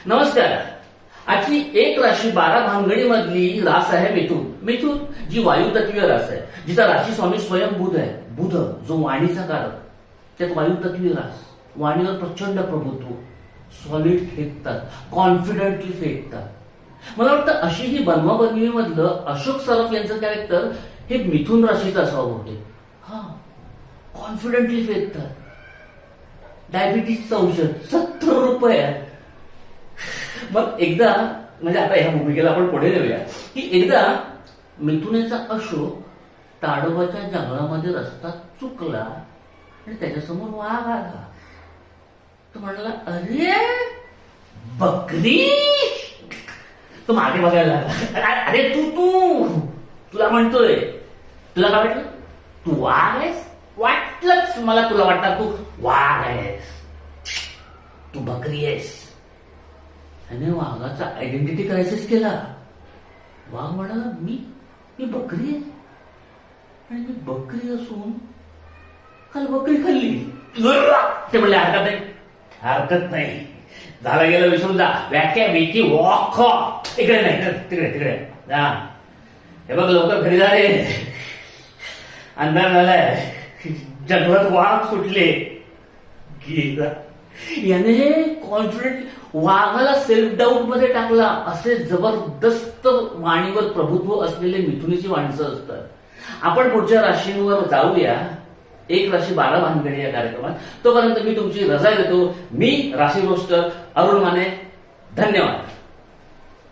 नमस्कार. आजची एक राशी 12 भानगडी मधली रास आहे मिथुन. मिथुन जी वायू तत्वीय रास आहे, जिचा राशी स्वामी स्वयं बुध आहे. बुध जो वाणीचा कारक, त्यात वायू तत्वीय रास, वाणीवर प्रचंड प्रभुत्व, सॉलिड फेकतात, कॉन्फिडेंटली फेकतात. मला वाटतं अशी ही बनवाबनवी मधलं अशोक सराफ यांचं कॅरेक्टर हे मिथुन राशीचं असावं होते. हा, कॉन्फिडेंटली फेकतात. डायबिटीजचं औषध 70 रुपये. मग एकदा, म्हणजे आता ह्या भूमिकेला आपण पुढे नेऊया की एकदा मिथुनेचा अशोक ताडोबाच्या जंगलामध्ये रस्ता चुकला आणि त्याच्यासमोर वाघ आला. तो म्हणला, अरे बकरी. तो मागे बघायला लागला. अरे तुला म्हणतोय, तुला काय वाटलं? तू वाघ आहेस? वाटलंच मला, तुला वाटतं तू वाघ आहेस, तू बकरी आहेस. त्याने वाघाचा आयडेंटिटी क्रायसिस केला. वाघ म्हणाला, मी बकरी आहे आणि मी बकरी असून काल बकरी खाल्ली. ते म्हणले, हरकत नाही, झालं गेलं विसरून जा. व्याख्या बेकी वॉक. इकडे नाही, तिकडे जा. हे बघ, लवकर घरी जा रे, अंधार झालाय, जंगलात वाघ सुटले. याने कॉन्फिडेंट वाघाला सेल्फ डाऊट मध्ये टाकला. असे जबरदस्त वाणीवर प्रभुत्व असलेले मिथुनीची माणसं असतात. आपण पुढच्या राशींवर जाऊया. एक राशी 12 भानगडी या कार्यक्रमात. तोपर्यंत मी तुमची रजा घेतो. मी राशी रोस्टर अरुण माने. धन्यवाद.